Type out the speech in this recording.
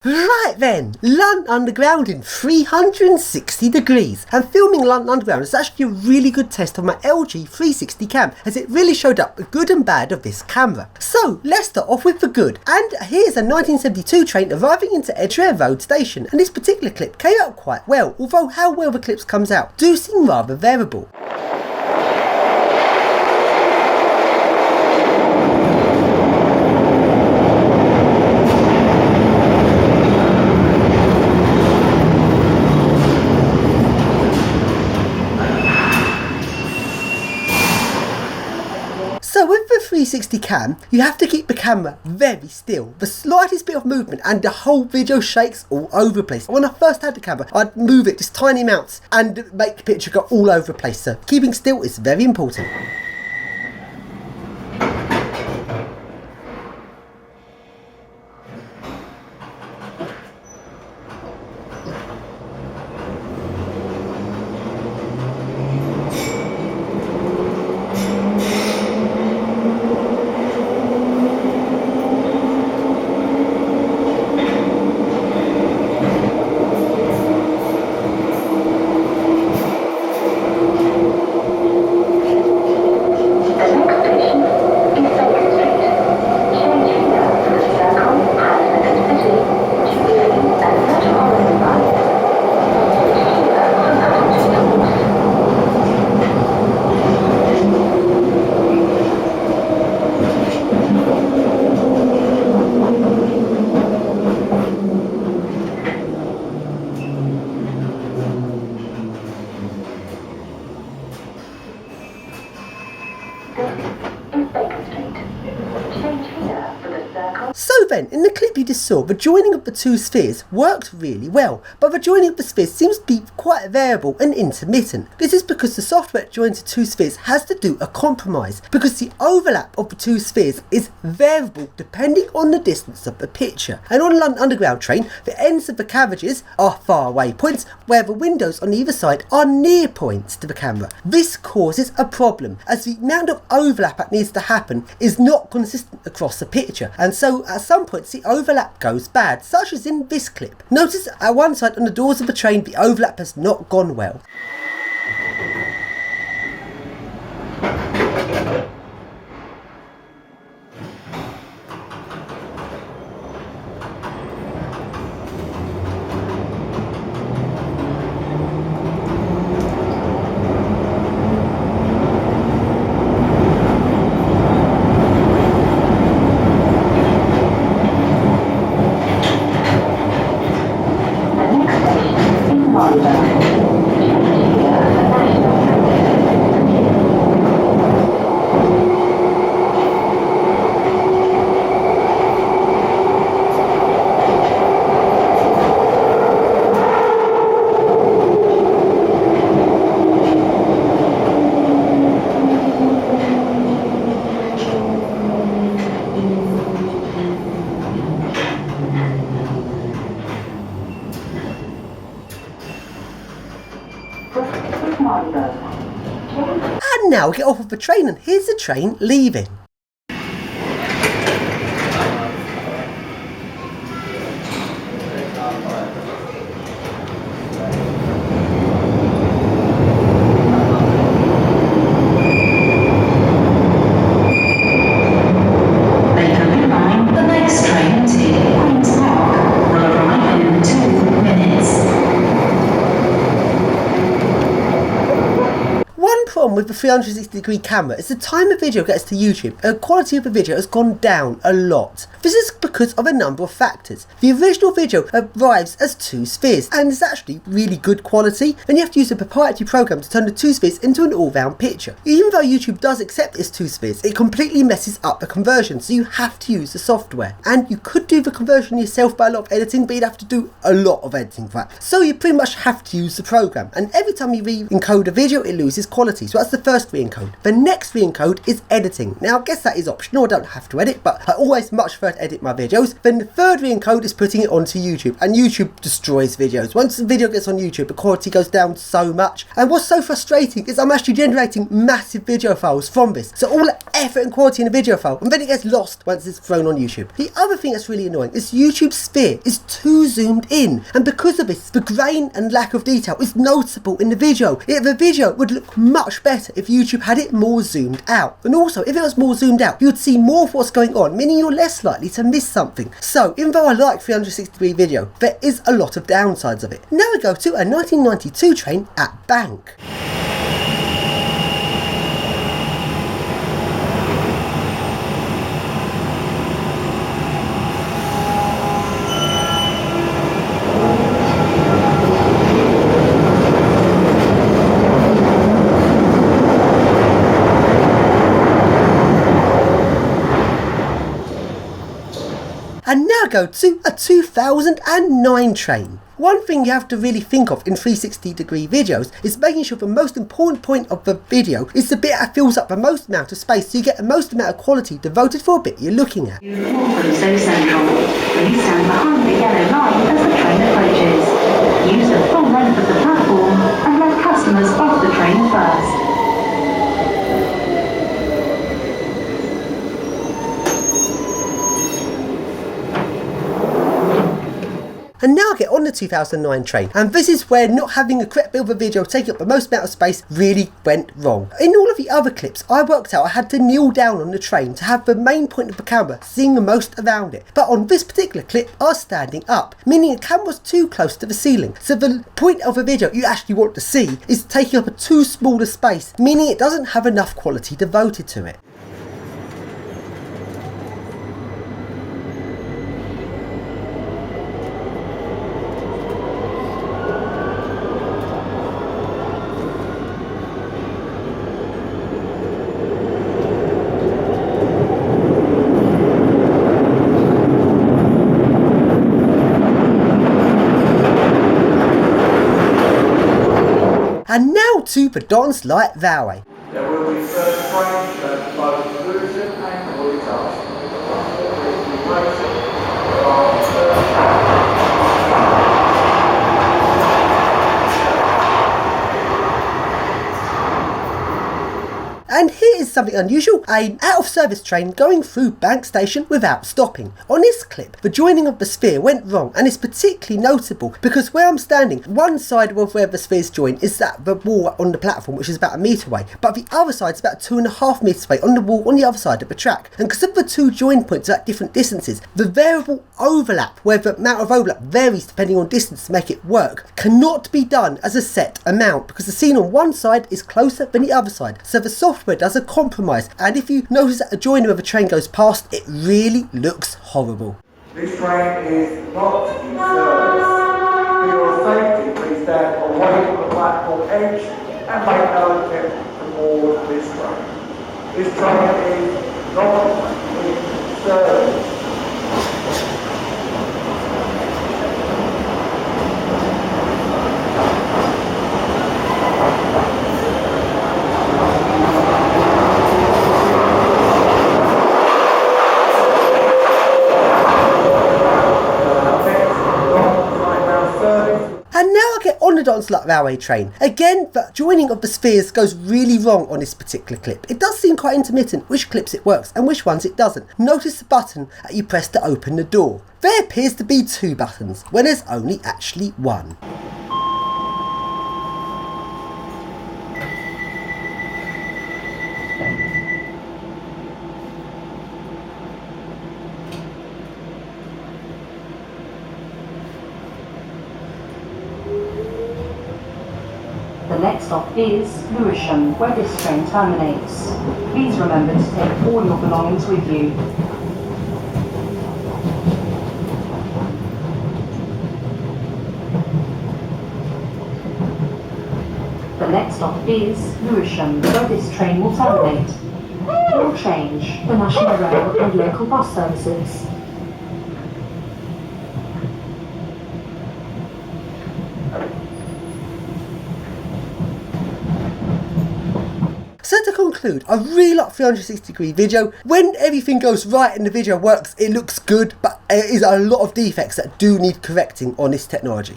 Right then, London Underground in 360 degrees. And filming London Underground is actually a really good test of my LG 360 cam, as it really showed up the good and bad of this camera. So let's start off with the good. And here's a 1972 train arriving into Edgware Road Station, and this particular clip came out quite well, although how well the clips comes out do seem rather variable. So with the 360 cam, you have to keep the camera very still. The slightest bit of movement and the whole video shakes all over the place. When I first had the camera, I'd move it just tiny amounts and make the picture go all over the place. So keeping still is very important. So then, in the clip you just saw, the joining of the two spheres worked really well, but the joining of the spheres seems to be quite variable and intermittent. This is because the software that joins the two spheres has to do a compromise, because the overlap of the two spheres is variable depending on the distance of the picture. And on a London Underground train, the ends of the carriages are far away points, where the windows on either side are near points to the camera. This causes a problem, as the amount of overlap that needs to happen is not consistent across the picture, and so at some points the overlap goes bad, such as in this clip. Notice at one side on the doors of the train the overlap has not gone well. And now we get off of the train, and here's the train leaving. With the 360 degree camera is the time a video gets to YouTube, the quality of the video has gone down a lot. This is because of a number of factors. The original video arrives as two spheres and is actually really good quality, and you have to use a proprietary program to turn the two spheres into an all-round picture. Even though YouTube does accept it's two spheres, it completely messes up the conversion, so you have to use the software. And you could do the conversion yourself by a lot of editing, but you'd have to do a lot of editing for that. So you pretty much have to use the program, and every time you re-encode a video it loses quality. So at That's the first re-encode. The next re-encode is editing. Now I guess that is optional, I don't have to edit, but I always much prefer to edit my videos. Then the third re-encode is putting it onto YouTube, and YouTube destroys videos. Once the video gets on YouTube, the quality goes down so much. And what's so frustrating is I'm actually generating massive video files from this. So all the effort and quality in a video file, and then it gets lost once it's thrown on YouTube. The other thing that's really annoying is YouTube's sphere is too zoomed in, and because of this, the grain and lack of detail is noticeable in the video. The video would look much better if YouTube had it more zoomed out. And also, if it was more zoomed out, you'd see more of what's going on, meaning you're less likely to miss something. So, even though I like 360-degree video, there is a lot of downsides of it. Now we go to a 1992 train at Bank. And now go to a 2009 train. One thing you have to really think of in 360-degree videos is making sure the most important point of the video is the bit that fills up the most amount of space, so you get the most amount of quality devoted for a bit you're looking at. Welcome so central. Please stand behind the yellow line as the train approaches. Use the full length of the platform and let customers off the train first. And now I get on the 2009 train, and this is where not having a correct bit of a video taking up the most amount of space really went wrong. In all of the other clips, I worked out I had to kneel down on the train to have the main point of the camera seeing the most around it. But on this particular clip, I was standing up, meaning the camera was too close to the ceiling. So the point of a video you actually want to see is taking up a too small a space, meaning it doesn't have enough quality devoted to it. And now to the Don's Light Railway. There will be further trains at both Luton and Woolwich. And here is something unusual, an out-of-service train going through Bank Station without stopping. On this clip, the joining of the sphere went wrong, and it's particularly notable because where I'm standing, one side of where the spheres join is that the wall on the platform, which is about a metre away, but the other side is about 2.5 metres away on the wall on the other side of the track. And because of the two join points at different distances, the variable overlap, where the amount of overlap varies depending on distance to make it work, cannot be done as a set amount because the scene on one side is closer than the other side. So the software does a compromise, and if you notice that a joiner of a train goes past, it really looks horrible. This train is not in service. For your safety, please stand away from the platform edge and make no attempt to board this train. This train is not in service. And now I get on the Don's Light Railway train. Again, the joining of the spheres goes really wrong on this particular clip. It does seem quite intermittent which clips it works and which ones it doesn't. Notice the button that you press to open the door. There appears to be two buttons, when there's only actually one. The next stop is Lewisham, where this train terminates. Please remember to take all your belongings with you. The next stop is Lewisham, where this train will terminate. All change for National Rail and local bus services. So to conclude, I really like 360-degree video. When everything goes right and the video works, it looks good, but there is a lot of defects that do need correcting on this technology.